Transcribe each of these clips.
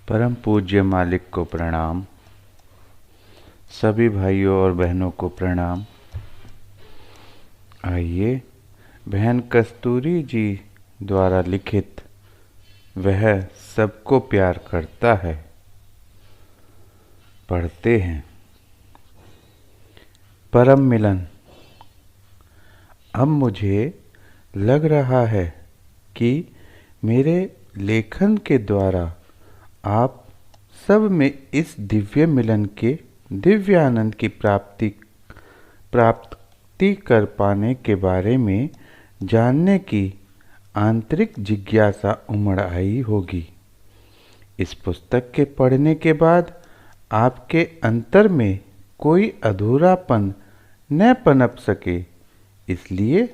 परम पूज्य मालिक को प्रणाम। सभी भाइयों और बहनों को प्रणाम। आइए बहन कस्तूरी जी द्वारा लिखित वह सबको प्यार करता है पढ़ते हैं। परम मिलन। अब मुझे लग रहा है कि मेरे लेखन के द्वारा आप सब में इस दिव्य मिलन के दिव्य आनंद की प्राप्ति कर पाने के बारे में जानने की आंतरिक जिज्ञासा उमड़ आई होगी। इस पुस्तक के पढ़ने के बाद आपके अंतर में कोई अधूरापन न पनप सके, इसलिए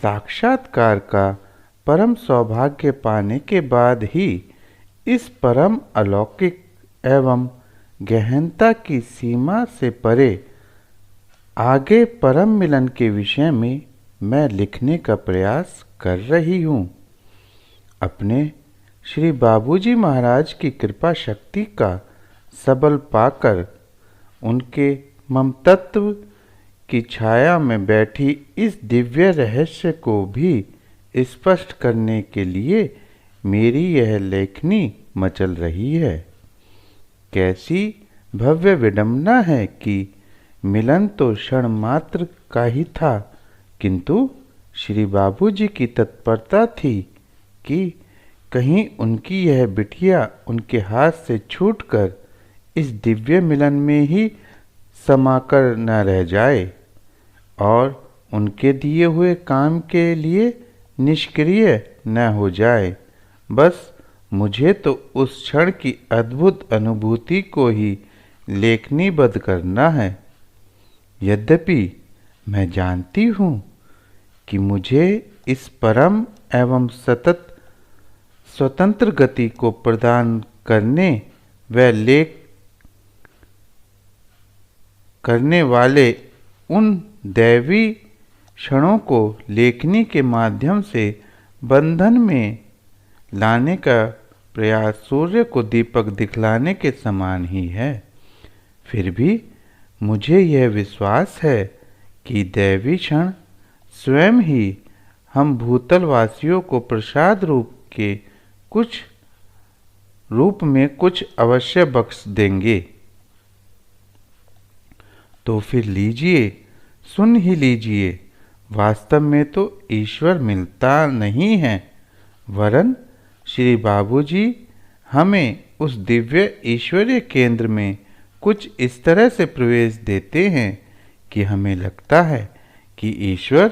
साक्षात्कार का परम सौभाग्य पाने के बाद ही इस परम अलौकिक एवं गहनता की सीमा से परे आगे परम मिलन के विषय में मैं लिखने का प्रयास कर रही हूँ। अपने श्री बाबूजी महाराज की कृपा शक्ति का सबल पाकर उनके ममतत्व की छाया में बैठी इस दिव्य रहस्य को भी स्पष्ट करने के लिए मेरी यह लेखनी मचल रही है। कैसी भव्य विडंबना है कि मिलन तो क्षण मात्र का ही था, किंतु श्री बाबूजी की तत्परता थी कि कहीं उनकी यह बिटिया उनके हाथ से छूटकर इस दिव्य मिलन में ही समाकर न रह जाए और उनके दिए हुए काम के लिए निष्क्रिय न हो जाए। बस मुझे तो उस क्षण की अद्भुत अनुभूति को ही लेखनीबद्ध करना है। यद्यपि मैं जानती हूँ कि मुझे इस परम एवं सतत स्वतंत्र गति को प्रदान करने व लेख करने वाले उन दैवी क्षणों को लेखनी के माध्यम से बंधन में लाने का प्रयास सूर्य को दीपक दिखलाने के समान ही है। फिर भी मुझे यह विश्वास है कि दैवी क्षण स्वयं ही हम भूतलवासियों को प्रसाद रूप में कुछ अवश्य बख्श देंगे। तो फिर लीजिए, सुन ही लीजिए। वास्तव में तो ईश्वर मिलता नहीं है, वरन श्री बाबूजी हमें उस दिव्य ईश्वरीय केंद्र में कुछ इस तरह से प्रवेश देते हैं कि हमें लगता है कि ईश्वर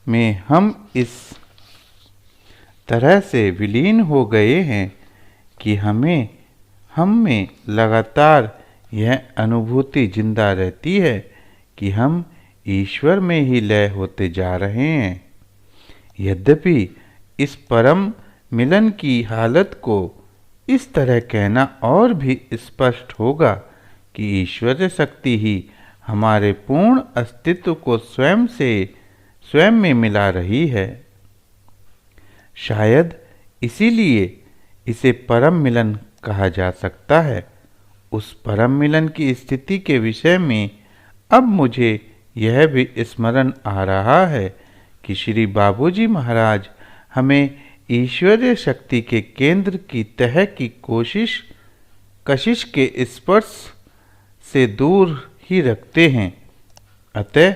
में हम इस तरह से विलीन हो गए हैं कि हम में लगातार यह अनुभूति जिंदा रहती है कि हम ईश्वर में ही लय होते जा रहे हैं। यद्यपि इस परम मिलन की हालत को इस तरह कहना और भी स्पष्ट होगा कि ईश्वरीय शक्ति ही हमारे पूर्ण अस्तित्व को स्वयं में मिला रही है। शायद इसीलिए इसे परम मिलन कहा जा सकता है। उस परम मिलन की स्थिति के विषय में अब मुझे यह भी स्मरण आ रहा है कि श्री बाबूजी महाराज हमें ईश्वरीय शक्ति के केंद्र की तह की कशिश के स्पर्श से दूर ही रखते हैं। अतः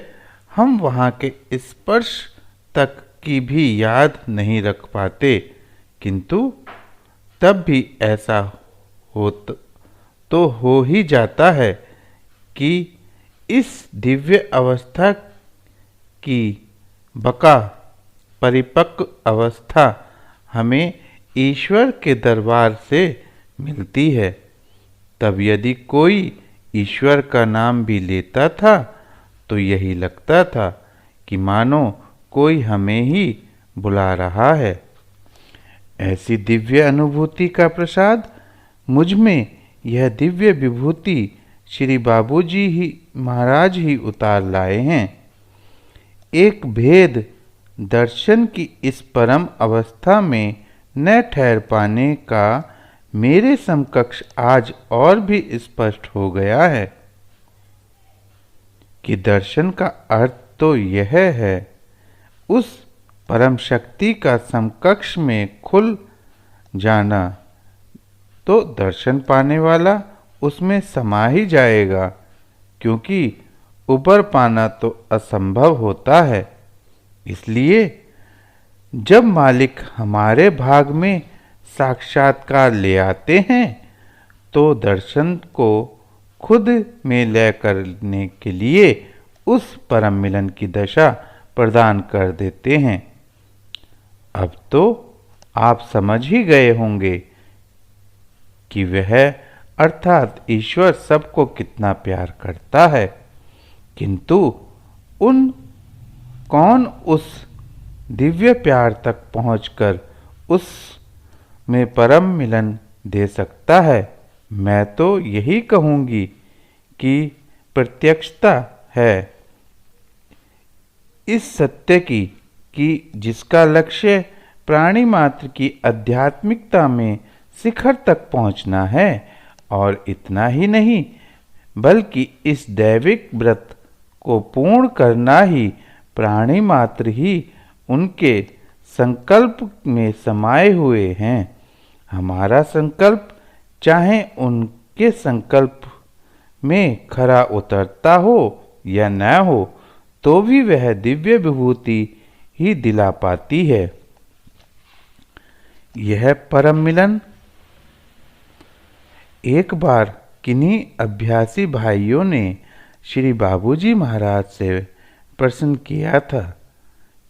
हम वहाँ के स्पर्श तक की भी याद नहीं रख पाते, किंतु तब भी ऐसा तो हो ही जाता है कि इस दिव्य अवस्था की बका परिपक्व अवस्था हमें ईश्वर के दरबार से मिलती है। तब यदि कोई ईश्वर का नाम भी लेता था तो यही लगता था कि मानो कोई हमें ही बुला रहा है। ऐसी दिव्य अनुभूति का प्रसाद मुझ में यह दिव्य विभूति श्री बाबूजी ही महाराज ही उतार लाए हैं। एक भेद दर्शन की इस परम अवस्था में न ठहर पाने का मेरे समकक्ष आज और भी स्पष्ट हो गया है कि दर्शन का अर्थ तो यह है उस परम शक्ति का समकक्ष में खुल जाना, तो दर्शन पाने वाला उसमें समा ही जाएगा, क्योंकि ऊपर पाना तो असंभव होता है। इसलिए जब मालिक हमारे भाग में साक्षात्कार ले आते हैं तो दर्शन को खुद में लय करने के लिए उस परम मिलन की दशा प्रदान कर देते हैं। अब तो आप समझ ही गए होंगे कि वह अर्थात ईश्वर सबको कितना प्यार करता है, किंतु कौन उस दिव्य प्यार तक पहुंचकर उस में परम मिलन दे सकता है। मैं तो यही कहूँगी कि प्रत्यक्षता है इस सत्य की कि जिसका लक्ष्य प्राणी मात्र की आध्यात्मिकता में शिखर तक पहुंचना है, और इतना ही नहीं बल्कि इस दैविक व्रत को पूर्ण करना ही प्राणी मात्र ही उनके संकल्प में समाये हुए हैं। हमारा संकल्प चाहे उनके संकल्प में खरा उतरता हो या न हो, तो भी वह दिव्य विभूति ही दिला पाती है। यह परम मिलन एक बार किन्हीं अभ्यासी भाइयों ने श्री बाबूजी महाराज से प्रश्न किया था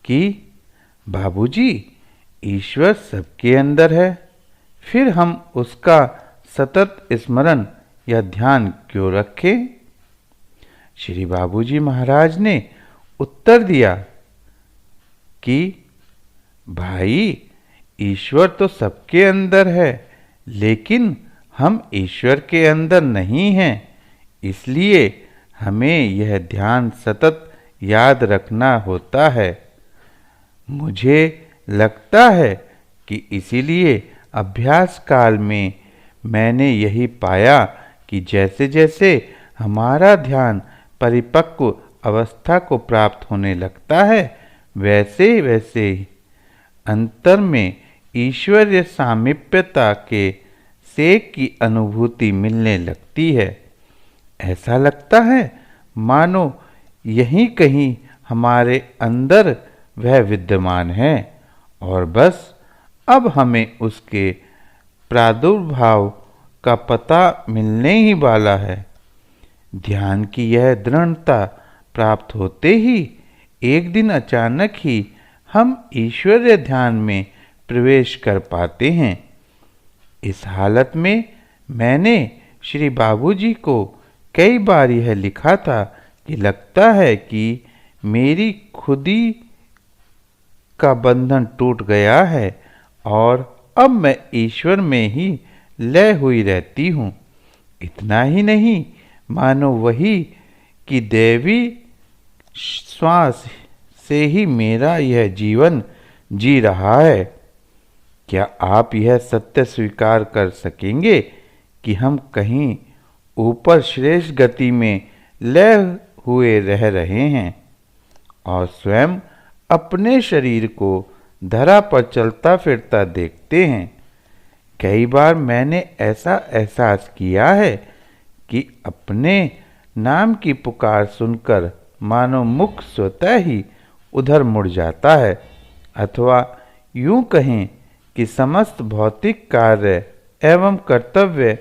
कि बाबूजी, ईश्वर सबके अंदर है, फिर हम उसका सतत स्मरण या ध्यान क्यों रखें? श्री बाबूजी महाराज ने उत्तर दिया कि भाई, ईश्वर तो सबके अंदर है, लेकिन हम ईश्वर के अंदर नहीं हैं। इसलिए हमें यह ध्यान सतत याद रखना होता है। मुझे लगता है कि इसीलिए अभ्यास काल में मैंने यही पाया कि जैसे जैसे हमारा ध्यान परिपक्व अवस्था को प्राप्त होने लगता है, वैसे वैसे अंतर में ईश्वरीय सामीप्यता के सेक की अनुभूति मिलने लगती है। ऐसा लगता है मानो यहीं कहीं हमारे अंदर वह विद्यमान है और बस अब हमें उसके प्रादुर्भाव का पता मिलने ही वाला है। ध्यान की यह दृढ़ता प्राप्त होते ही एक दिन अचानक ही हम ईश्वरीय ध्यान में प्रवेश कर पाते हैं। इस हालत में मैंने श्री बाबूजी को कई बार यह लिखा था कि लगता है कि मेरी खुदी का बंधन टूट गया है और अब मैं ईश्वर में ही लय हुई रहती हूँ। इतना ही नहीं, मानो वही कि दैवी श्वास से ही मेरा यह जीवन जी रहा है। क्या आप यह सत्य स्वीकार कर सकेंगे कि हम कहीं ऊपर श्रेष्ठ गति में लय हुए रह रहे हैं और स्वयं अपने शरीर को धरा पर चलता फिरता देखते हैं? कई बार मैंने ऐसा एहसास किया है कि अपने नाम की पुकार सुनकर मानो मुख स्वतः ही उधर मुड़ जाता है, अथवा यूं कहें कि समस्त भौतिक कार्य एवं कर्तव्य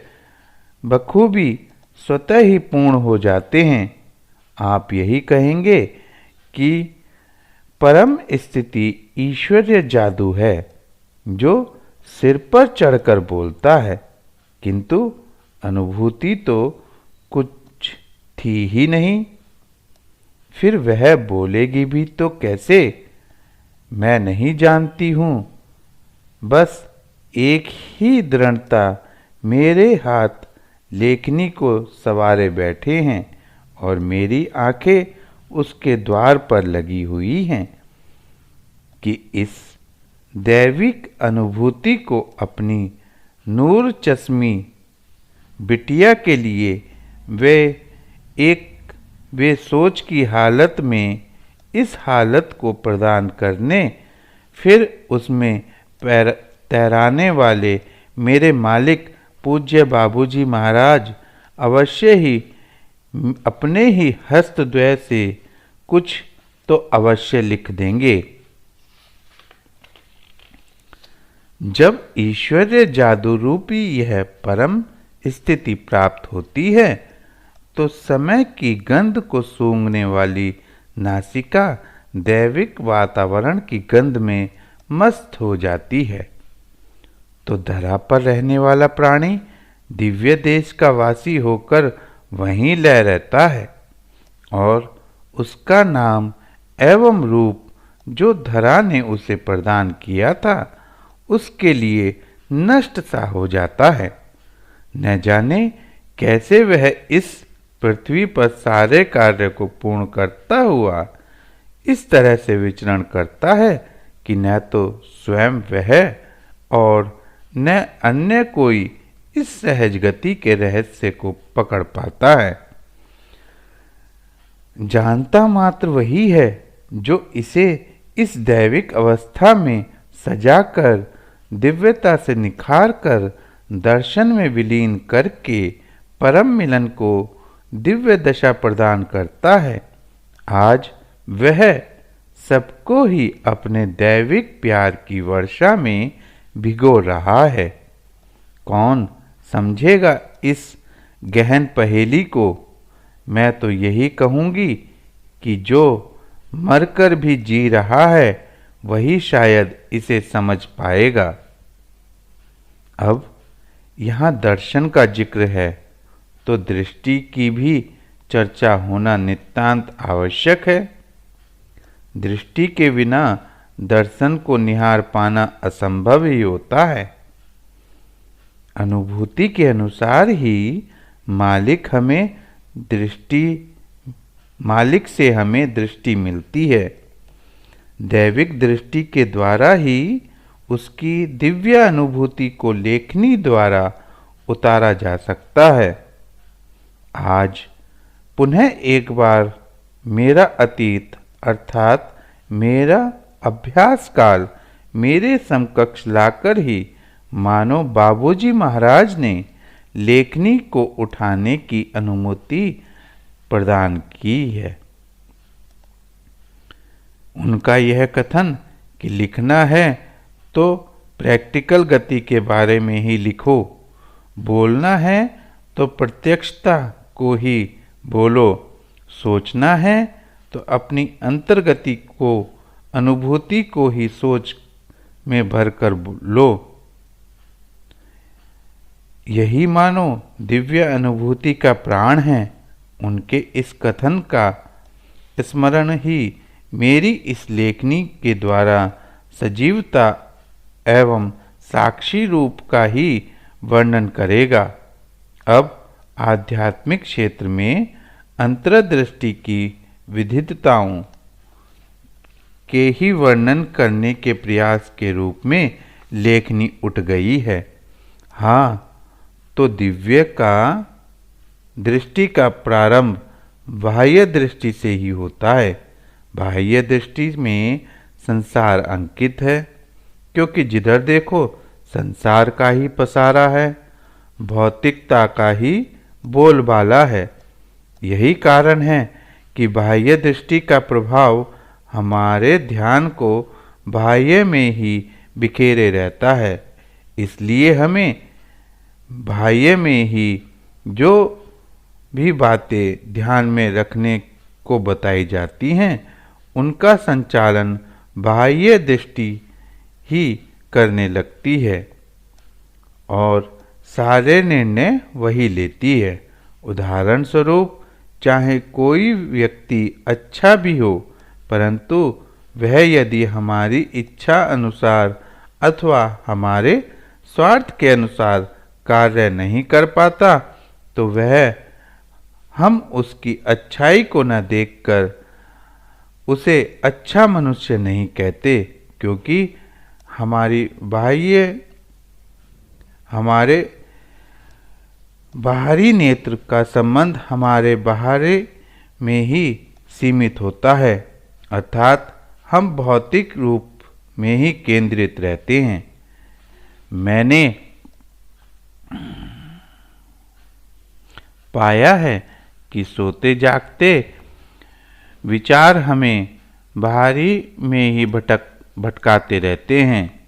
बखूबी स्वतः ही पूर्ण हो जाते हैं। आप यही कहेंगे कि परम स्थिति ईश्वरीय जादू है जो सिर पर चढ़कर बोलता है, किंतु अनुभूति तो कुछ थी ही नहीं। फिर वह बोलेगी भी तो कैसे, मैं नहीं जानती हूँ। बस एक ही दृढ़ता मेरे हाथ लेखनी को सवारे बैठे हैं और मेरी आंखें उसके द्वार पर लगी हुई हैं कि इस दैविक अनुभूति को अपनी नूर चश्मी बिटिया के लिए वे सोच की हालत में इस हालत को प्रदान करने, फिर उसमें तैराने वाले मेरे मालिक पूज्य बाबूजी महाराज अवश्य ही अपने ही हस्तद्वय से कुछ तो अवश्य लिख देंगे। जब ईश्वरीय जादू रूपी यह परम स्थिति प्राप्त होती है तो समय की गंध को सूंघने वाली नासिका दैविक वातावरण की गंध में मस्त हो जाती है, तो धरा पर रहने वाला प्राणी दिव्य देश का वासी होकर वहीं लय रहता है और उसका नाम एवं रूप जो धरा ने उसे प्रदान किया था उसके लिए नष्ट सा हो जाता है। न जाने कैसे वह इस पृथ्वी पर सारे कार्य को पूर्ण करता हुआ इस तरह से विचरण करता है कि न तो स्वयं वह और न अन्य कोई इस सहज गति के रहस्य को पकड़ पाता है। जानता मात्र वही है जो इसे इस दैविक अवस्था में सजाकर दिव्यता से निखार कर दर्शन में विलीन करके परम मिलन को दिव्य दशा प्रदान करता है। आज वह सबको ही अपने दैविक प्यार की वर्षा में भिगो रहा है। कौन समझेगा इस गहन पहेली को? मैं तो यही कहूँगी कि जो मरकर भी जी रहा है वही शायद इसे समझ पाएगा। अब यहाँ दर्शन का जिक्र है तो दृष्टि की भी चर्चा होना नितांत आवश्यक है। दृष्टि के बिना दर्शन को निहार पाना असंभव ही होता है। अनुभूति के अनुसार ही मालिक से हमें दृष्टि मिलती है। दैविक दृष्टि के द्वारा ही उसकी दिव्य अनुभूति को लेखनी द्वारा उतारा जा सकता है। आज पुनः एक बार मेरा अतीत अर्थात मेरा अभ्यास काल मेरे समकक्ष लाकर ही मानो बाबूजी महाराज ने लेखनी को उठाने की अनुमति प्रदान की है। उनका यह कथन कि लिखना है तो प्रैक्टिकल गति के बारे में ही लिखो, बोलना है तो प्रत्यक्षता को ही बोलो, सोचना है तो अपनी अंतर्गति को अनुभूति को ही सोच में भरकर लो। यही मानो दिव्य अनुभूति का प्राण है। उनके इस कथन का स्मरण ही मेरी इस लेखनी के द्वारा सजीवता एवं साक्षी रूप का ही वर्णन करेगा। अब आध्यात्मिक क्षेत्र में अंतर्दृष्टि की विधिताओं के ही वर्णन करने के प्रयास के रूप में लेखनी उठ गई है। हाँ, तो दिव्य का दृष्टि का प्रारंभ बाह्य दृष्टि से ही होता है। बाह्य दृष्टि में संसार अंकित है, क्योंकि जिधर देखो संसार का ही पसारा है, भौतिकता का ही बोलबाला है। यही कारण है कि बाह्य दृष्टि का प्रभाव हमारे ध्यान को बाह्य में ही बिखेरे रहता है। इसलिए हमें बाह्य में ही जो भी बातें ध्यान में रखने को बताई जाती हैं उनका संचालन बाह्य दृष्टि ही करने लगती है और सारे निर्णय वही लेती है। उदाहरण स्वरूप, चाहे कोई व्यक्ति अच्छा भी हो, परंतु वह यदि हमारी इच्छा अनुसार अथवा हमारे स्वार्थ के अनुसार कार्य नहीं कर पाता तो वह हम उसकी अच्छाई को न देखकर उसे अच्छा मनुष्य नहीं कहते, क्योंकि हमारी बाह्य हमारे बाहरी नेत्र का संबंध हमारे बाहरी में ही सीमित होता है, अर्थात हम भौतिक रूप में ही केंद्रित रहते हैं। मैंने पाया है कि सोते जागते विचार हमें बाहरी में ही भटकाते रहते हैं।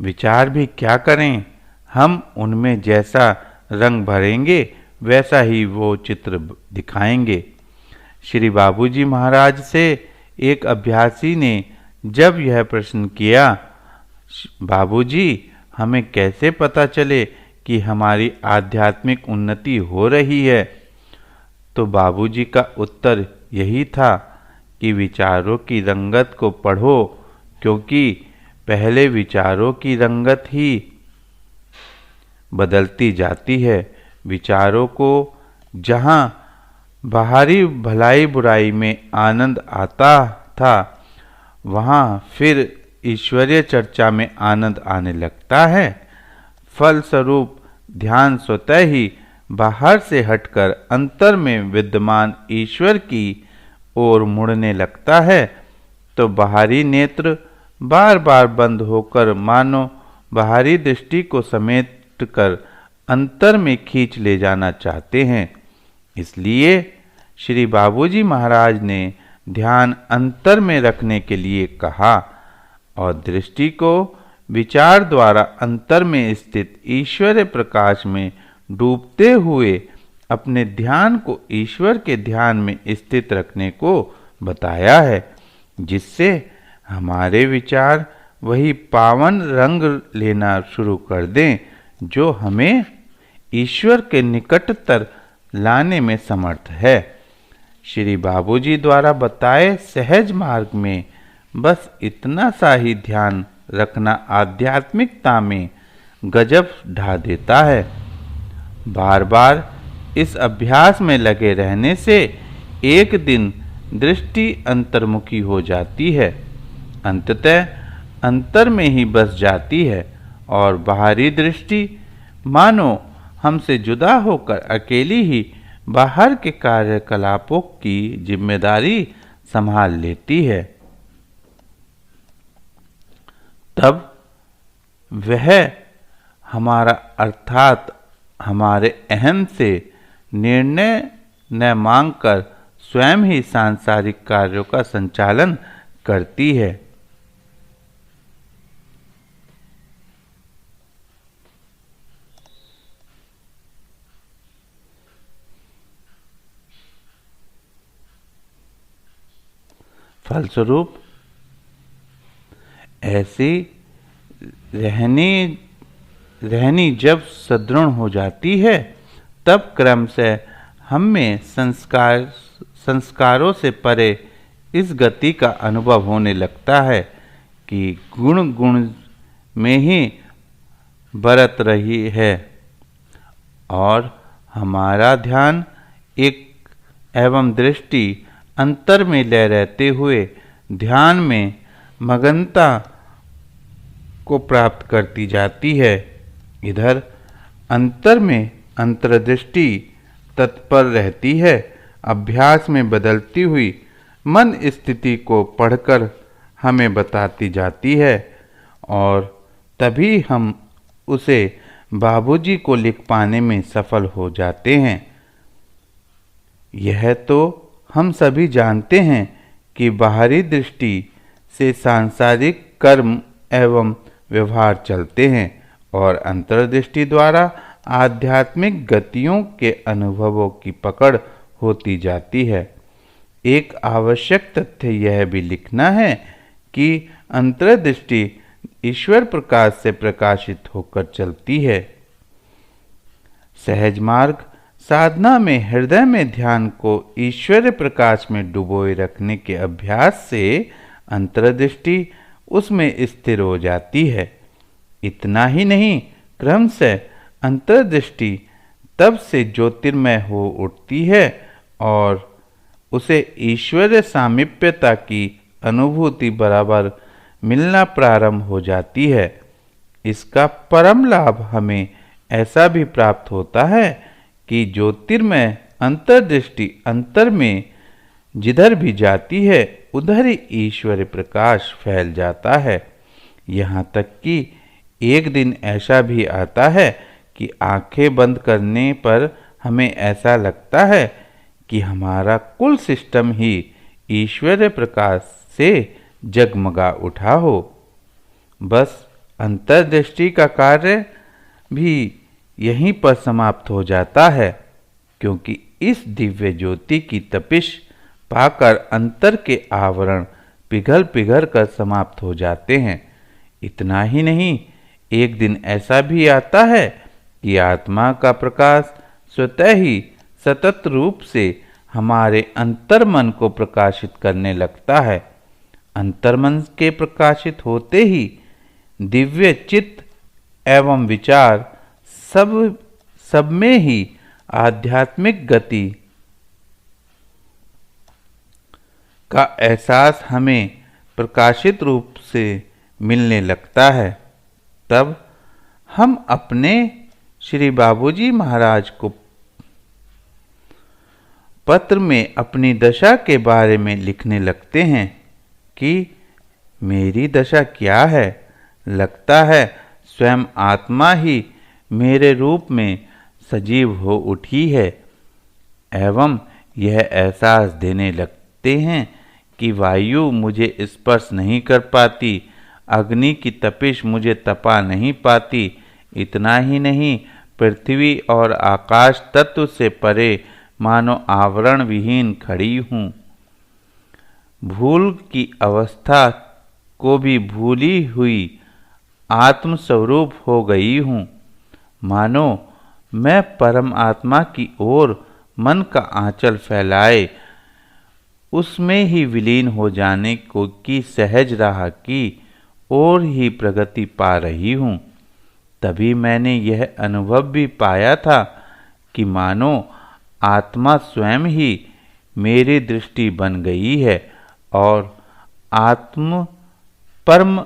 विचार भी क्या करें, हम उनमें जैसा रंग भरेंगे वैसा ही वो चित्र दिखाएंगे। श्री बाबूजी महाराज से एक अभ्यासी ने जब यह प्रश्न किया, बाबूजी हमें कैसे पता चले कि हमारी आध्यात्मिक उन्नति हो रही है, तो बाबूजी का उत्तर यही था कि विचारों की रंगत को पढ़ो, क्योंकि पहले विचारों की रंगत ही बदलती जाती है। विचारों को जहाँ बाहरी भलाई बुराई में आनंद आता था, वहाँ फिर ईश्वरीय चर्चा में आनंद आने लगता है। फलस्वरूप ध्यान स्वतः ही बाहर से हटकर अंतर में विद्यमान ईश्वर की ओर मुड़ने लगता है, तो बाहरी नेत्र बार बार बंद होकर मानो बाहरी दृष्टि को समेट कर अंतर में खींच ले जाना चाहते हैं। इसलिए श्री बाबूजी महाराज ने ध्यान अंतर में रखने के लिए कहा और दृष्टि को विचार द्वारा अंतर में स्थित ईश्वरीय प्रकाश में डूबते हुए अपने ध्यान को ईश्वर के ध्यान में स्थित रखने को बताया है, जिससे हमारे विचार वही पावन रंग लेना शुरू कर दें जो हमें ईश्वर के निकटतर लाने में समर्थ है। श्री बाबूजी द्वारा बताए सहज मार्ग में बस इतना सा ही ध्यान रखना आध्यात्मिकता में गजब ढा देता है। बार बार इस अभ्यास में लगे रहने से एक दिन दृष्टि अंतर्मुखी हो जाती है, अंततः अंतर में ही बस जाती है और बाहरी दृष्टि मानो हमसे जुदा होकर अकेली ही बाहर के कार्यकलापों की जिम्मेदारी संभाल लेती है। तब वह हमारा अर्थात हमारे अहम से निर्णय न मांगकर स्वयं ही सांसारिक कार्यों का संचालन करती है। फलस्वरूप ऐसी रहनी जब सुदृढ़ हो जाती है, तब क्रम से हम में संस्कारों से परे इस गति का अनुभव होने लगता है कि गुण गुण में ही बरत रही है और हमारा ध्यान एक एवं दृष्टि अंतर में ले रहते हुए ध्यान में मगनता को प्राप्त करती जाती है। इधर अंतर में अंतर्दृष्टि तत्पर रहती है, अभ्यास में बदलती हुई मन स्थिति को पढ़कर हमें बताती जाती है और तभी हम उसे बाबूजी को लिख पाने में सफल हो जाते हैं। यह तो हम सभी जानते हैं कि बाहरी दृष्टि से सांसारिक कर्म एवं व्यवहार चलते हैं और अंतर्दृष्टि द्वारा आध्यात्मिक गतियों के अनुभवों की पकड़ होती जाती है। एक आवश्यक तथ्य यह भी लिखना है कि अंतर्दृष्टि ईश्वर प्रकाश से प्रकाशित होकर चलती है। सहज मार्ग साधना में हृदय में ध्यान को ईश्वरीय प्रकाश में डुबोए रखने के अभ्यास से अंतर्दृष्टि उसमें स्थिर हो जाती है। इतना ही नहीं, क्रम से अंतर्दृष्टि तब से ज्योतिर्मय हो उठती है और उसे ईश्वरीय सामीप्यता की अनुभूति बराबर मिलना प्रारंभ हो जाती है। इसका परम लाभ हमें ऐसा भी प्राप्त होता है कि ज्योतिर्मय अंतर्दृष्टि अंतर में जिधर भी जाती है उधर ही ईश्वर प्रकाश फैल जाता है। यहाँ तक कि एक दिन ऐसा भी आता है कि आंखें बंद करने पर हमें ऐसा लगता है कि हमारा कुल सिस्टम ही ईश्वर प्रकाश से जगमगा उठा हो। बस अंतर्दृष्टि का कार्य भी यहीं पर समाप्त हो जाता है, क्योंकि इस दिव्य ज्योति की तपिश पाकर अंतर के आवरण पिघल पिघल कर समाप्त हो जाते हैं। इतना ही नहीं, एक दिन ऐसा भी आता है कि आत्मा का प्रकाश स्वतः ही सतत रूप से हमारे अंतर्मन को प्रकाशित करने लगता है। अंतर्मन के प्रकाशित होते ही दिव्य चित्त एवं विचार सब में ही आध्यात्मिक गति का एहसास हमें प्रकाशित रूप से मिलने लगता है। तब हम अपने श्री बाबूजी महाराज को पत्र में अपनी दशा के बारे में लिखने लगते हैं कि मेरी दशा क्या है। लगता है स्वयं आत्मा ही मेरे रूप में सजीव हो उठी है एवं यह एहसास देने लगते हैं कि वायु मुझे स्पर्श नहीं कर पाती, अग्नि की तपिश मुझे तपा नहीं पाती। इतना ही नहीं, पृथ्वी और आकाश तत्व से परे मानो आवरण विहीन खड़ी हूँ। भूल की अवस्था को भी भूली हुई आत्मस्वरूप हो गई हूँ। मानो मैं परम आत्मा की ओर मन का आंचल फैलाए उसमें ही विलीन हो जाने को की सहज राह की ओर ही प्रगति पा रही हूँ। तभी मैंने यह अनुभव भी पाया था कि मानो आत्मा स्वयं ही मेरी दृष्टि बन गई है और परम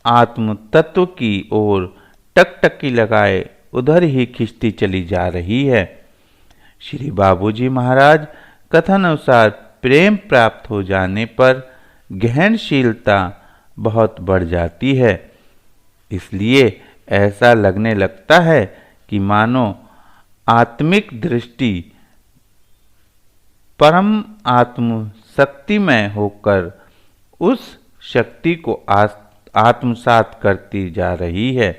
आत्म तत्व की ओर टकटकी लगाए उधर ही खिंचती चली जा रही है। श्री बाबूजी महाराज कथानुसार प्रेम प्राप्त हो जाने पर गहनशीलता बहुत बढ़ जाती है। इसलिए ऐसा लगने लगता है कि मानो आत्मिक दृष्टि परम आत्म शक्तिमय होकर उस शक्ति को आत्मसात करती जा रही है।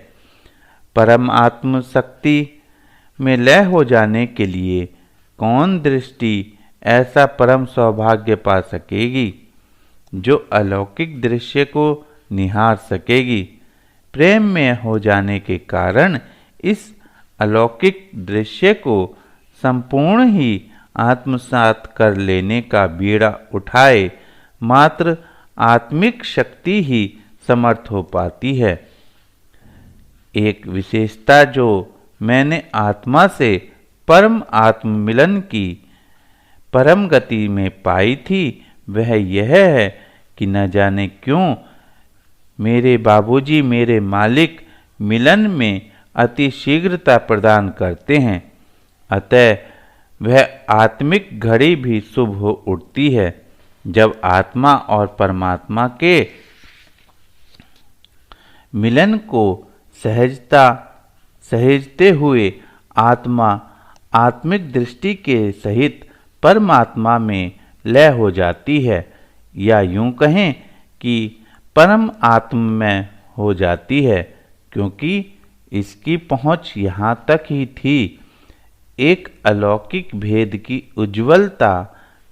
परम आत्म शक्ति में लय हो जाने के लिए कौन दृष्टि ऐसा परम सौभाग्य पा सकेगी जो अलौकिक दृश्य को निहार सकेगी। प्रेम में हो जाने के कारण इस अलौकिक दृश्य को संपूर्ण ही आत्मसात कर लेने का बीड़ा उठाए मात्र आत्मिक शक्ति ही समर्थ हो पाती है। एक विशेषता जो मैंने आत्मा से परम आत्म मिलन की परम गति में पाई थी वह यह है कि न जाने क्यों मेरे बाबूजी मेरे मालिक मिलन में अति शीघ्रता प्रदान करते हैं। अतः वह आत्मिक घड़ी भी शुभ हो उठती है जब आत्मा और परमात्मा के मिलन को सहेजते हुए आत्मा आत्मिक दृष्टि के सहित परमात्मा में लय हो जाती है, या यूं कहें कि परम आत्म में हो जाती है, क्योंकि इसकी पहुंच यहाँ तक ही थी। एक अलौकिक भेद की उज्ज्वलता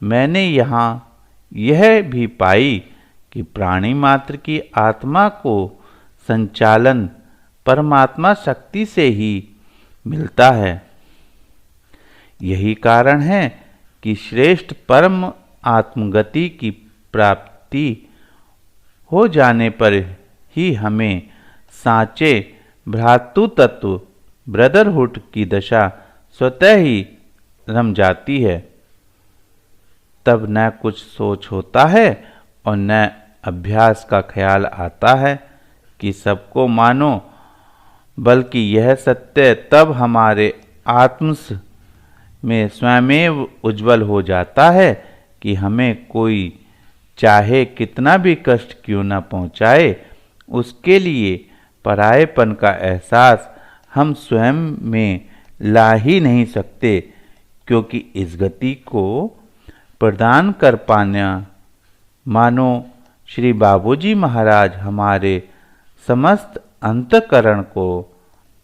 मैंने यहाँ यह भी पाई कि प्राणी मात्र की आत्मा को संचालन परमात्मा शक्ति से ही मिलता है। यही कारण है कि श्रेष्ठ परम आत्मगति की प्राप्ति हो जाने पर ही हमें सांचे भ्रातृ तत्व ब्रदरहुड की दशा स्वतः ही रम जाती है। तब न कुछ सोच होता है और न अभ्यास का ख्याल आता है कि सबको मानो बल्कि यह सत्य तब हमारे आत्म में स्वयमेव उज्जवल हो जाता है कि हमें कोई चाहे कितना भी कष्ट क्यों न पहुँचाए, उसके लिए परायेपन का एहसास हम स्वयं में ला ही नहीं सकते, क्योंकि इस गति को प्रदान कर पाना मानो श्री बाबूजी महाराज हमारे समस्त अंतःकरण को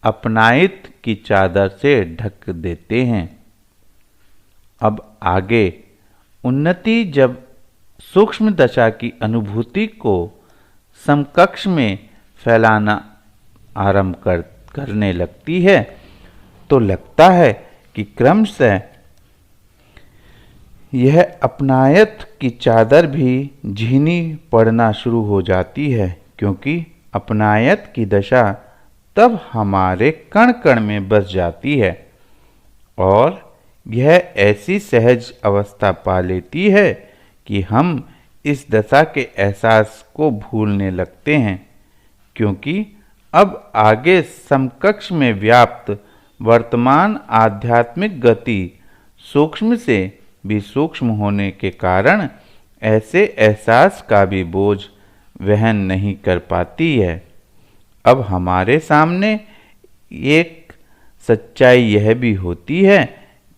अपनायित की चादर से ढक देते हैं। अब आगे उन्नति जब सूक्ष्म दशा की अनुभूति को समकक्ष में फैलाना आरंभ करने लगती है, तो लगता है कि क्रमशः यह अपनायत की चादर भी झीनी पड़ना शुरू हो जाती है, क्योंकि अपनायत की दशा तब हमारे कण कण में बस जाती है और यह ऐसी सहज अवस्था पा लेती है कि हम इस दशा के एहसास को भूलने लगते हैं, क्योंकि अब आगे समकक्ष में व्याप्त वर्तमान आध्यात्मिक गति सूक्ष्म से भी सूक्ष्म होने के कारण ऐसे एहसास का भी बोझ वहन नहीं कर पाती है। अब हमारे सामने एक सच्चाई यह भी होती है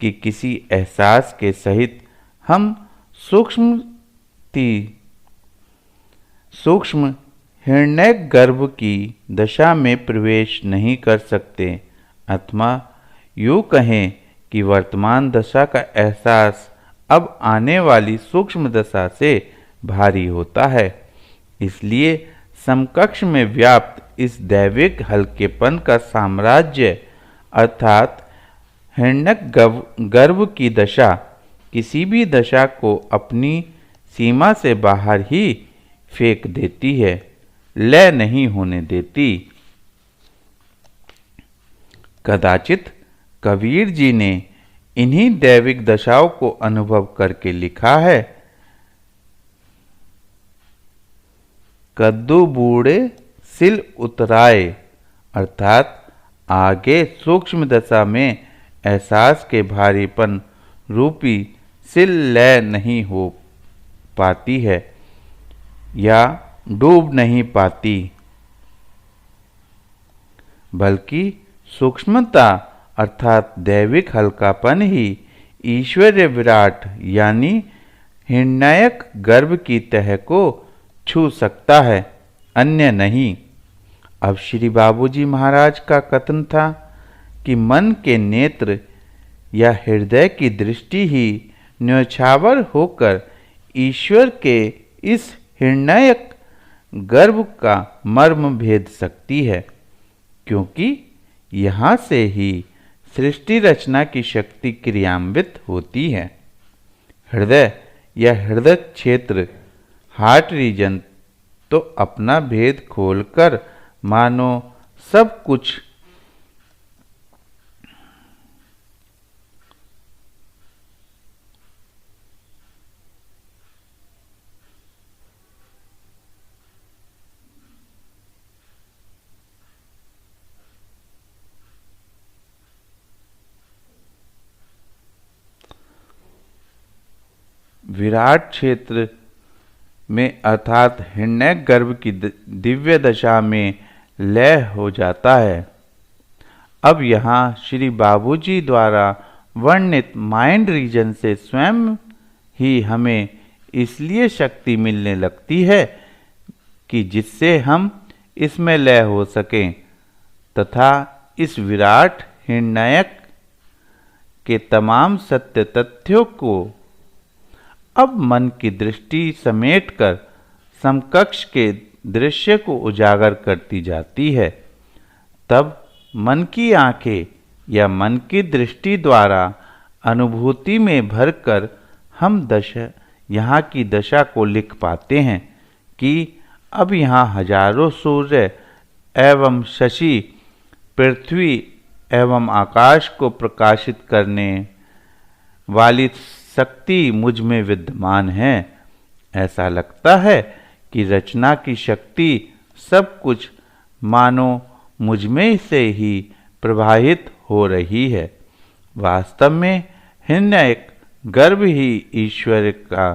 कि किसी एहसास के सहित हम सूक्ष्म हिरण्य गर्भ की दशा में प्रवेश नहीं कर सकते, अथवा यूँ कहें कि वर्तमान दशा का एहसास अब आने वाली सूक्ष्म दशा से भारी होता है। इसलिए समकक्ष में व्याप्त इस दैविक हल्केपन का साम्राज्य अर्थात हिरण्यक गर्भ की दशा किसी भी दशा को अपनी सीमा से बाहर ही फेंक देती है, लय नहीं होने देती। कदाचित कबीर जी ने इन्हीं दैविक दशाओं को अनुभव करके लिखा है, कद्दू बूढ़े सिल उतराए, अर्थात आगे सूक्ष्म दशा में एहसास के भारीपन रूपी सिल लय नहीं हो पाती है या डूब नहीं पाती, बल्कि सूक्ष्मता अर्थात दैविक हल्कापन ही ईश्वरीय विराट यानी हिरण्यक गर्भ की तह को छू सकता है, अन्य नहीं। अब श्री बाबूजी महाराज का कथन था कि मन के नेत्र या हृदय की दृष्टि ही न्योछावर होकर ईश्वर के इस हिरण्यक गर्भ का मर्म भेद सकती है, क्योंकि यहाँ से ही सृष्टि रचना की शक्ति क्रियान्वित होती है। हृदय या हृदय क्षेत्र हार्ट रीजन तो अपना भेद खोलकर मानो सब कुछ विराट क्षेत्र में अर्थात हिरण्य गर्भ की दिव्य दशा में लय हो जाता है। अब यहाँ श्री बाबूजी द्वारा वर्णित माइंड रीजन से स्वयं ही हमें इसलिए शक्ति मिलने लगती है कि जिससे हम इसमें लय हो सकें तथा इस विराट हिरण्यक के तमाम सत्य तथ्यों को अब मन की दृष्टि समेटकर समकक्ष के दृश्य को उजागर करती जाती है। तब मन की आंखें या मन की दृष्टि द्वारा अनुभूति में भरकर हम यहाँ की दशा को लिख पाते हैं कि अब यहाँ हजारों सूर्य एवं शशि पृथ्वी एवं आकाश को प्रकाशित करने वाली शक्ति मुझ में विद्यमान है। ऐसा लगता है कि रचना की शक्ति सब कुछ मानो मुझमें से ही प्रवाहित हो रही है। वास्तव में हिरण्यक गर्भ ही ईश्वर का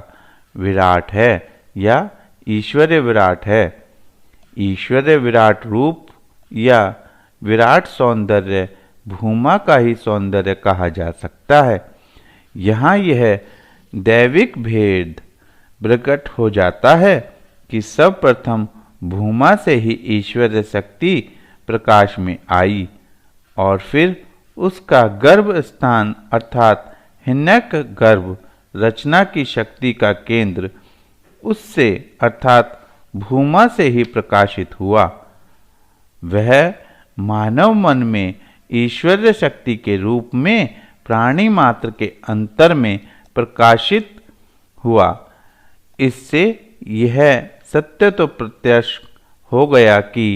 विराट है या ईश्वरीय विराट है। ईश्वरीय विराट रूप या विराट सौंदर्य भूमा का ही सौंदर्य कहा जा सकता है। यहाँ यह दैविक भेद प्रकट हो जाता है कि सर्वप्रथम भूमा से ही ईश्वरीय शक्ति प्रकाश में आई और फिर उसका गर्भ स्थान अर्थात हिरण्यक गर्भ रचना की शक्ति का केंद्र उससे अर्थात भूमा से ही प्रकाशित हुआ। वह मानव मन में ईश्वरीय शक्ति के रूप में प्राणी मात्र के अंतर में प्रकाशित हुआ। इससे यह सत्य तो प्रत्यक्ष हो गया कि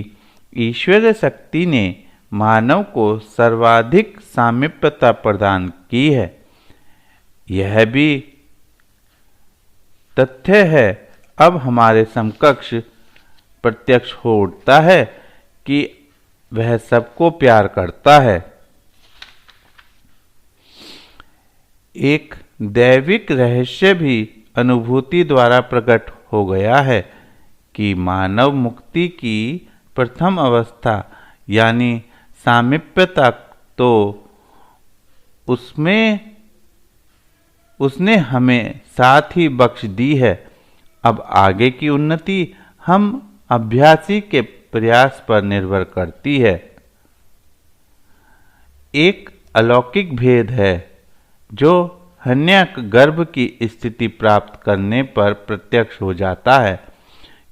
ईश्वरीय शक्ति ने मानव को सर्वाधिक सामीप्यता प्रदान की है। यह भी तथ्य है अब हमारे समकक्ष प्रत्यक्ष हो उठता है कि वह सबको प्यार करता है। एक दैविक रहस्य भी अनुभूति द्वारा प्रकट हो गया है कि मानव मुक्ति की प्रथम अवस्था यानी सामीप्यता तो उसने हमें साथ ही बख्श दी है। अब आगे की उन्नति हम अभ्यासी के प्रयास पर निर्भर करती है। एक अलौकिक भेद है जो हिरण्यक गर्भ की स्थिति प्राप्त करने पर प्रत्यक्ष हो जाता है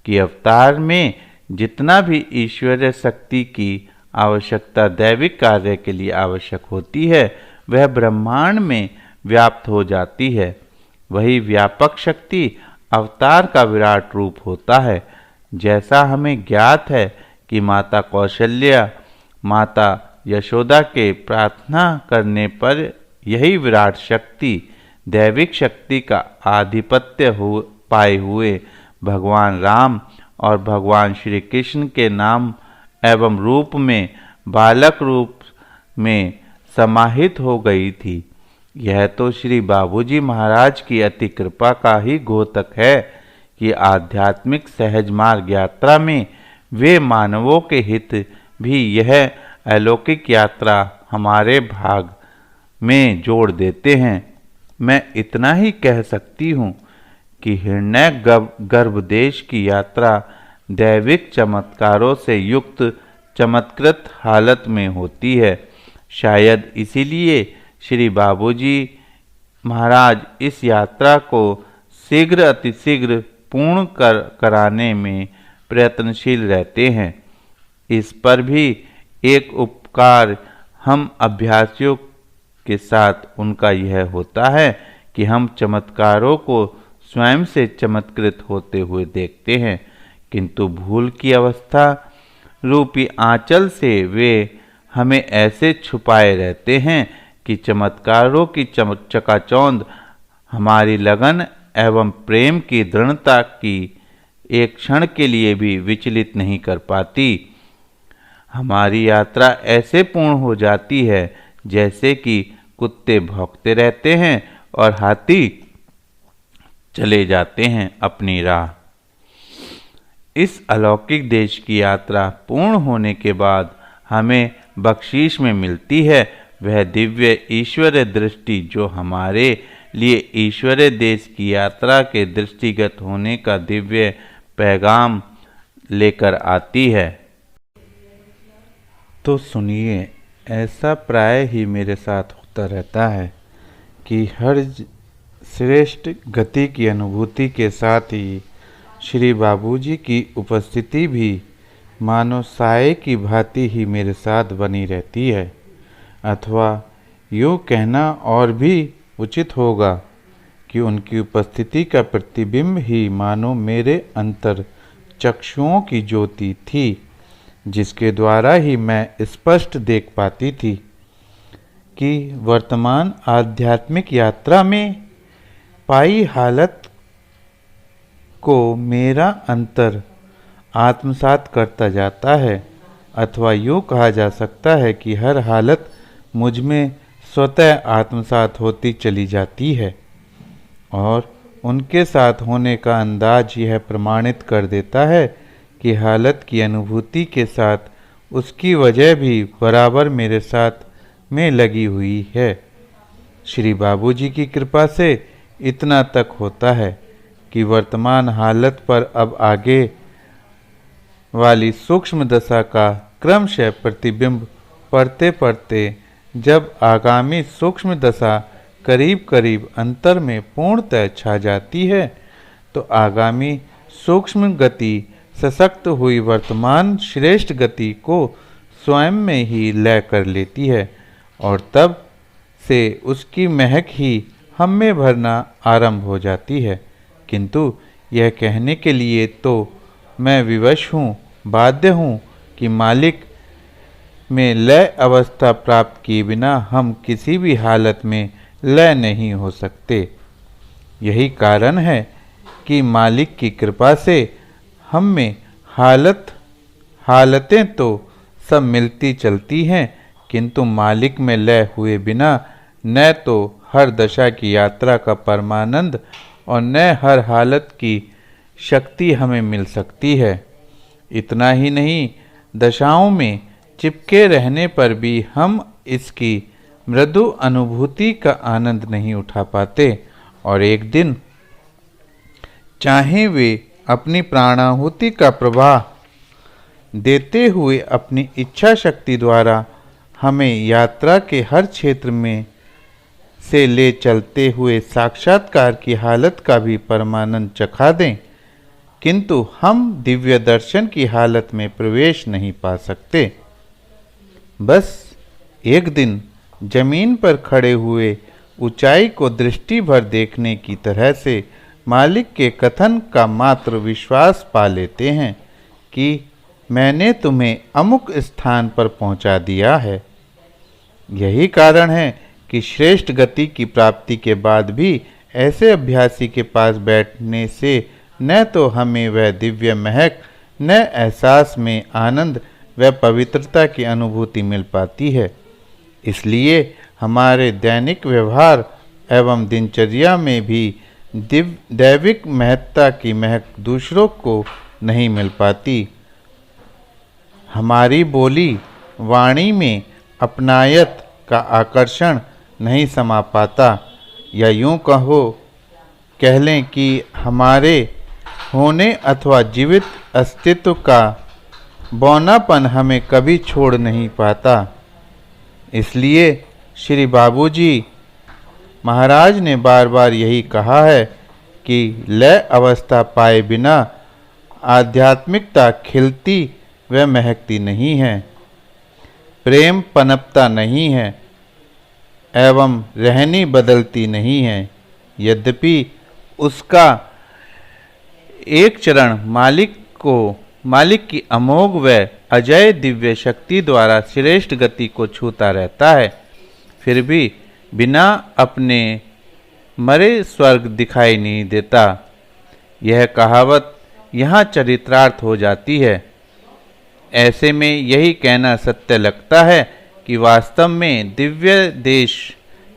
कि अवतार में जितना भी ईश्वरीय शक्ति की आवश्यकता दैविक कार्य के लिए आवश्यक होती है वह ब्रह्मांड में व्याप्त हो जाती है। वही व्यापक शक्ति अवतार का विराट रूप होता है। जैसा हमें ज्ञात है कि माता कौशल्या माता यशोदा के प्रार्थना करने पर यही विराट शक्ति दैविक शक्ति का आधिपत्य पाए हुए भगवान राम और भगवान श्री कृष्ण के नाम एवं रूप में बालक रूप में समाहित हो गई थी। यह तो श्री बाबूजी महाराज की अति कृपा का ही द्योतक है कि आध्यात्मिक सहज मार्ग यात्रा में वे मानवों के हित भी यह अलौकिक यात्रा हमारे भाग में जोड़ देते हैं। मैं इतना ही कह सकती हूँ कि हिरण्यक गर्भदेश की यात्रा दैविक चमत्कारों से युक्त चमत्कृत हालत में होती है। शायद इसीलिए श्री बाबूजी महाराज इस यात्रा को शीघ्र अतिशीघ्र पूर्ण कराने में प्रयत्नशील रहते हैं। इस पर भी एक उपकार हम अभ्यासियों के साथ उनका यह होता है कि हम चमत्कारों को स्वयं से चमत्कृत होते हुए देखते हैं, किंतु भूल की अवस्था रूपी आंचल से वे हमें ऐसे छुपाए रहते हैं कि चमत्कारों की चकाचौंध हमारी लगन एवं प्रेम की दृढ़ता की एक क्षण के लिए भी विचलित नहीं कर पाती। हमारी यात्रा ऐसे पूर्ण हो जाती है जैसे कि कुत्ते भौंकते रहते हैं और हाथी चले जाते हैं अपनी राह। इस अलौकिक देश की यात्रा पूर्ण होने के बाद हमें बख्शीश में मिलती है वह दिव्य ईश्वरीय दृष्टि जो हमारे लिए ईश्वरीय देश की यात्रा के दृष्टिगत होने का दिव्य पैगाम लेकर आती है। तो सुनिए, ऐसा प्राय ही मेरे साथ होता रहता है कि हर श्रेष्ठ गति की अनुभूति के साथ ही श्री बाबूजी की उपस्थिति भी मानो साये की भांति ही मेरे साथ बनी रहती है, अथवा यूँ कहना और भी उचित होगा कि उनकी उपस्थिति का प्रतिबिंब ही मानो मेरे अंतर चक्षुओं की ज्योति थी, जिसके द्वारा ही मैं स्पष्ट देख पाती थी कि वर्तमान आध्यात्मिक यात्रा में पाई हालत को मेरा अंतर आत्मसात करता जाता है, अथवा यूँ कहा जा सकता है कि हर हालत मुझ में स्वतः आत्मसात होती चली जाती है और उनके साथ होने का अंदाज यह प्रमाणित कर देता है कि हालत की अनुभूति के साथ उसकी वजह भी बराबर मेरे साथ में लगी हुई है। श्री बाबूजी की कृपा से इतना तक होता है कि वर्तमान हालत पर अब आगे वाली सूक्ष्म दशा का क्रमशः प्रतिबिंब पढ़ते पढ़ते जब आगामी सूक्ष्म दशा करीब करीब अंतर में पूर्णतः छा जाती है तो आगामी सूक्ष्म गति सशक्त हुई वर्तमान श्रेष्ठ गति को स्वयं में ही लय कर लेती है और तब से उसकी महक ही हम में भरना आरंभ हो जाती है। किंतु यह कहने के लिए तो मैं विवश हूँ, बाध्य हूँ कि मालिक में लय अवस्था प्राप्त किए बिना हम किसी भी हालत में लय नहीं हो सकते। यही कारण है कि मालिक की कृपा से हम में हालतें तो सब मिलती चलती हैं, किंतु मालिक में लय हुए बिना न तो हर दशा की यात्रा का परमानंद और न हर हालत की शक्ति हमें मिल सकती है। इतना ही नहीं, दशाओं में चिपके रहने पर भी हम इसकी मृदु अनुभूति का आनंद नहीं उठा पाते और एक दिन चाहे वे अपनी प्राणाहुति का प्रवाह देते हुए अपनी इच्छा शक्ति द्वारा हमें यात्रा के हर क्षेत्र में से ले चलते हुए साक्षात्कार की हालत का भी परमानंद चखा दें, किंतु हम दिव्य दर्शन की हालत में प्रवेश नहीं पा सकते। बस एक दिन जमीन पर खड़े हुए ऊंचाई को दृष्टि भर देखने की तरह से मालिक के कथन का मात्र विश्वास पा लेते हैं कि मैंने तुम्हें अमुक स्थान पर पहुंचा दिया है। यही कारण है कि श्रेष्ठ गति की प्राप्ति के बाद भी ऐसे अभ्यासी के पास बैठने से न तो हमें वह दिव्य महक न एहसास में आनंद व पवित्रता की अनुभूति मिल पाती है। इसलिए हमारे दैनिक व्यवहार एवं दिनचर्या में भी दैविक महत्ता की महक दूसरों को नहीं मिल पाती। हमारी बोली वाणी में अपनायत का आकर्षण नहीं समा पाता, या यूँ कह लें कि हमारे होने अथवा जीवित अस्तित्व का बौनापन हमें कभी छोड़ नहीं पाता। इसलिए श्री बाबूजी महाराज ने बार बार यही कहा है कि लय अवस्था पाए बिना आध्यात्मिकता खिलती व महकती नहीं है, प्रेम पनपता नहीं है एवं रहनी बदलती नहीं है। यद्यपि उसका एक चरण मालिक की अमोघ व अजय दिव्य शक्ति द्वारा श्रेष्ठ गति को छूता रहता है, फिर भी बिना अपने मरे स्वर्ग दिखाई नहीं देता। यह कहावत यहाँ चरितार्थ हो जाती है। ऐसे में यही कहना सत्य लगता है कि वास्तव में दिव्य देश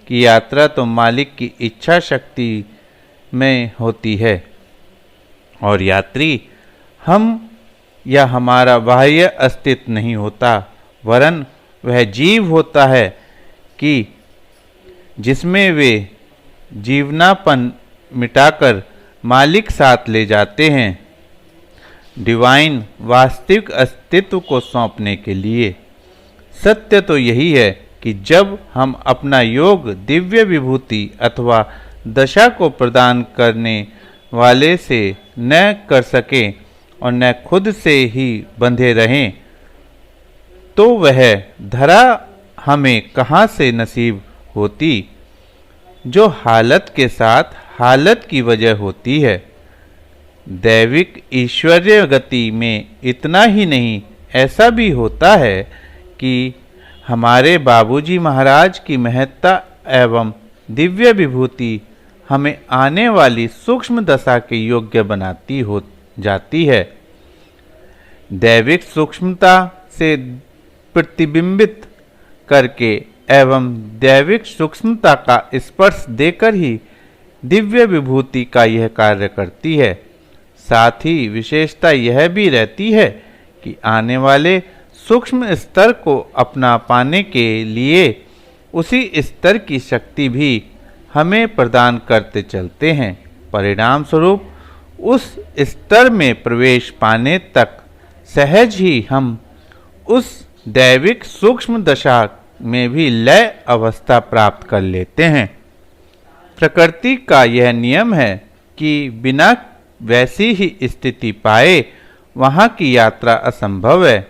की यात्रा तो मालिक की इच्छा शक्ति में होती है और यात्री हम या हमारा बाह्य अस्तित्व नहीं होता, वरन वह जीव होता है कि जिसमें वे जीवनापन मिटाकर मालिक साथ ले जाते हैं डिवाइन वास्तविक अस्तित्व को सौंपने के लिए। सत्य तो यही है कि जब हम अपना योग दिव्य विभूति अथवा दशा को प्रदान करने वाले से न कर सकें और न खुद से ही बंधे रहें, तो वह धरा हमें कहाँ से नसीब होती जो हालत के साथ हालत की वजह होती है। दैविक ईश्वरीय गति में इतना ही नहीं, ऐसा भी होता है कि हमारे बाबूजी महाराज की महत्ता एवं दिव्य विभूति हमें आने वाली सूक्ष्म दशा के योग्य बनाती हो जाती है। दैविक सूक्ष्मता से प्रतिबिंबित करके एवं दैविक सूक्ष्मता का स्पर्श देकर ही दिव्य विभूति का यह कार्य करती है। साथ ही विशेषता यह भी रहती है कि आने वाले सूक्ष्म स्तर को अपना पाने के लिए उसी स्तर की शक्ति भी हमें प्रदान करते चलते हैं। परिणाम स्वरूप उस स्तर में प्रवेश पाने तक सहज ही हम उस दैविक सूक्ष्म दशा में भी लय अवस्था प्राप्त कर लेते हैं। प्रकृति का यह नियम है कि बिना वैसी ही स्थिति पाए वहाँ की यात्रा असंभव है।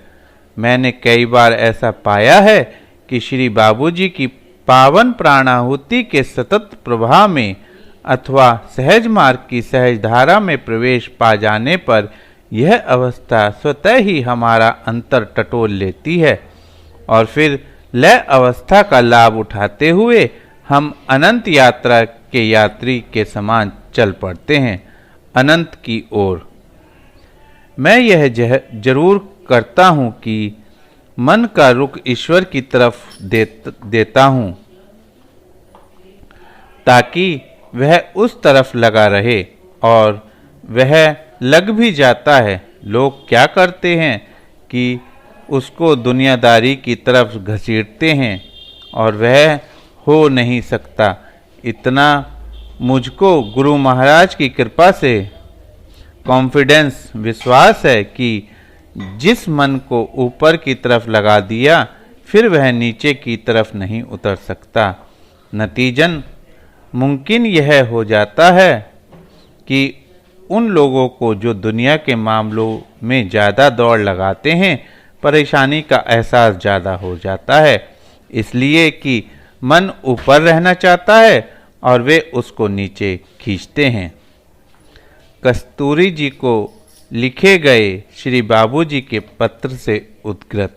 मैंने कई बार ऐसा पाया है कि श्री बाबूजी की पावन प्राणाहुति के सतत प्रवाह में अथवा सहज मार्ग की सहज धारा में प्रवेश पा जाने पर यह अवस्था स्वतः ही हमारा अंतर टटोल लेती है और फिर लय अवस्था का लाभ उठाते हुए हम अनंत यात्रा के यात्री के समान चल पड़ते हैं अनंत की ओर। मैं यह जरूर करता हूँ कि मन का रुख ईश्वर की तरफ देता हूँ ताकि वह उस तरफ लगा रहे, और वह लग भी जाता है। लोग क्या करते हैं कि उसको दुनियादारी की तरफ घसीटते हैं और वह हो नहीं सकता। इतना मुझको गुरु महाराज की कृपा से कॉन्फिडेंस विश्वास है कि जिस मन को ऊपर की तरफ लगा दिया फिर वह नीचे की तरफ नहीं उतर सकता। नतीजन मुमकिन यह हो जाता है कि उन लोगों को जो दुनिया के मामलों में ज़्यादा दौड़ लगाते हैं परेशानी का एहसास ज़्यादा हो जाता है, इसलिए कि मन ऊपर रहना चाहता है और वे उसको नीचे खींचते हैं। कस्तूरी जी को लिखे गए श्री बाबूजी के पत्र से उद्धृत।